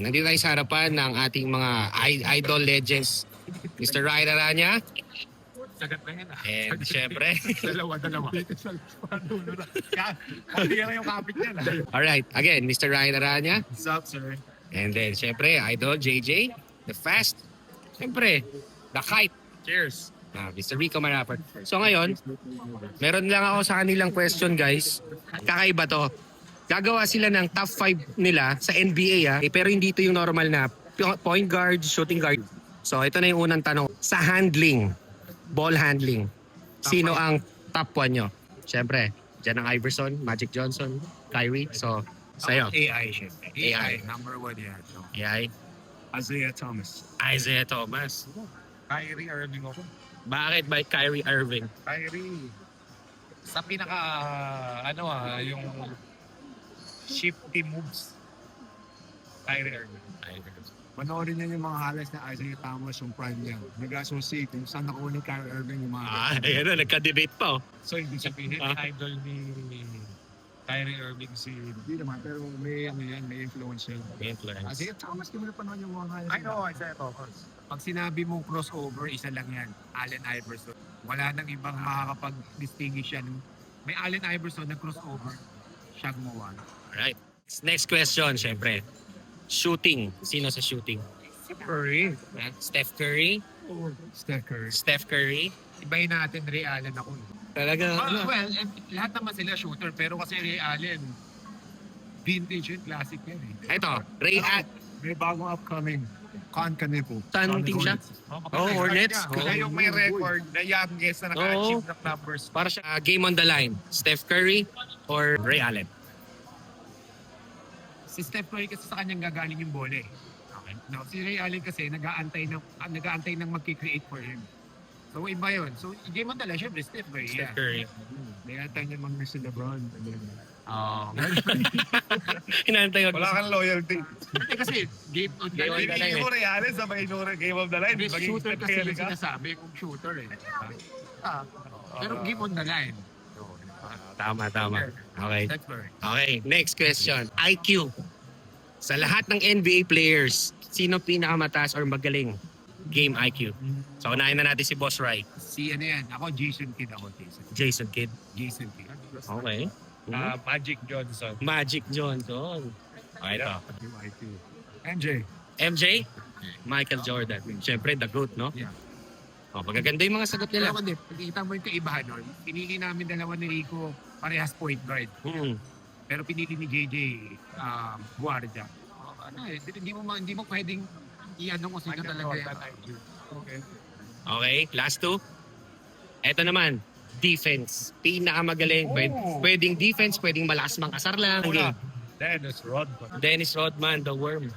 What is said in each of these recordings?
nandito tayo sa harapan ng ating mga idol legends. Mr. Ryan Aranya. Sagat na yan. And syempre. Dalawa. Hindi na yung kapit niya. Alright, again, Mr. Ryan Aranya. What's up, sir? And then syempre, idol JJ. The Fast. Syempre, The Kite. Cheers. Mr. Rico Marapar. So ngayon, meron lang ako sa kanilang question, guys. Kakaiba to. Gagawa sila ng top 5 nila sa NBA pero hindi ito yung normal na point guard, shooting guard. So ito na yung unang tanong. Sa handling, ball handling, sino ang top 1 nyo? Siyempre, dyan ang Iverson, Magic Johnson, Kyrie. So, sa'yo. AI, syempre. AI. Number 1 yan. No? AI. Isaiah Thomas. Isaiah Thomas. Kyrie Irving ako. Bakit ba Kyrie Irving? Kyrie. Sa pinaka, yung shifty moves. Kyrie Irving. Panoorin niyo yung mga highlights na Isaiah Thomas yung prime niya. Nag-associate kung saan nakuha ni Kyrie Irving yung mga... Ayan na, nagka-debate pa. So, ibig sabihin, idol ni Kyrie Irving si... Hindi naman, pero may influence yun. Influence. Isaiah Thomas, di mo na panood yung mga highlights. I know, Isaiah Thomas. Pag sinabi mong crossover, isa lang yan. Allen Iverson. Wala nang ibang makakapag-distinguish yan. May Allen Iverson na crossover. Siya gumawa. Alright. Next question, syempre. Shooting. Sino sa shooting? Curry. Steph Curry? Steph Curry. Steph Curry? Ibahin natin Ray Allen ako. Talaga? Well, lahat naman sila shooter, pero kasi Ray Allen, vintage yun, classic yan eh. Ito, Ray Allen. May bagong upcoming. Con Canepo. Saan team siya? Hornets. Siya yung may record na youngest na naka-achieve ng numbers. Para siya game on the line. Steph Curry or Ray Allen? Si Steph Curry kasi sa kanyang gagaling yung bola eh. Okay. No, si Ray Allen kasi nag-aantay ng magki-create for him. So iba yun. So game on the line, syempre Steph Curry. Steph Curry. Nag-aantay niya mag-miss si LeBron. Hinantay ko. Wala kang loyalty. Hindi kasi game on the line. Hindi mo Reales sa may game of the line. Hindi, Maging shooter Steph kasi Curry yung ka. sinasabi kung shooter eh. Pero game on the line. Tama. Okay. Steph Curry. Okay, next question. IQ. Sa lahat ng NBA players, sino pinakamataas or magaling? Game IQ. So, unahin na natin si Boss Rai. Si ano yan? Ako Jason Kidd ako. Jason Kidd. Jason Kidd. Okay. Magic Johnson. Magic Johnson. Okay, ito. MJ. MJ? Michael Jordan. Siyempre, the GOAT, no? Yeah. Oh, magaganda yung mga sagot nila. Pero kundi, pagkita mo yung kaibahan nun, pinili namin dalawa ni Rico parehas point guard. Pero pinili ni JJ guardia. Hindi mo pwedeng i-ano kung sino talaga yan. Okay, last two. Ito naman, defense. Pinakamagaling. Pwedeng defense, pwedeng malakas mangkasar lang. Dennis Rodman. Dennis Rodman, the worm.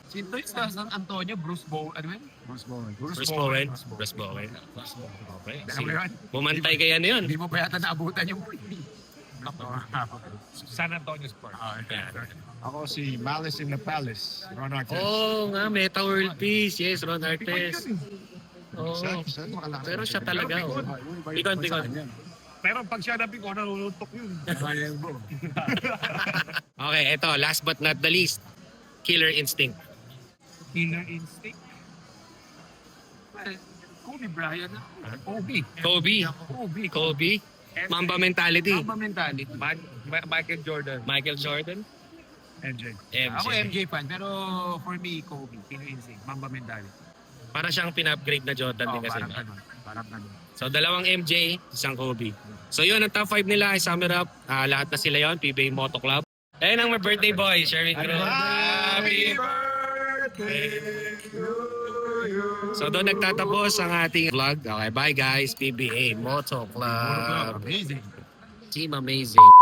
Sino yung sa San Antonio? Bruce Bowen. Ano yun? Bruce Bowen. Okay. Dalawa yun. Bumantay kaya na yun. Hindi mo pa yata naabutan yung San Antonio Spurs. Ako si Malice in the Palace. Ron Artest. Oo nga, Meta World Peace. Yes, Ron Artest. Oo. Pero siya talaga. Pikon. Pero pag siya nabi ko, nalulutok yun. Okay, ito. Last but not the least. Killer Instinct. Killer Instinct. Kobe Bryant. Kobe. Mamba mentality. Mamba mentality. Michael Jordan. Michael Jordan. MJ. Ako MJ fan, pero for me, Kobe. Killer Instinct. Mamba mentality. Para siyang pin-upgrade na Jordan din kasi. Parang ganun. So, dalawang MJ, isang Kobe. So, yun, ang top 5 nila. I sum it up. Lahat na sila yon PBA Moto Club. Ayun ang my birthday boy, Sherwin Cruz. Happy birthday to you. So, doon nagtatapos ang ating vlog. Okay, bye guys. PBA Moto Club. Amazing. Team Amazing.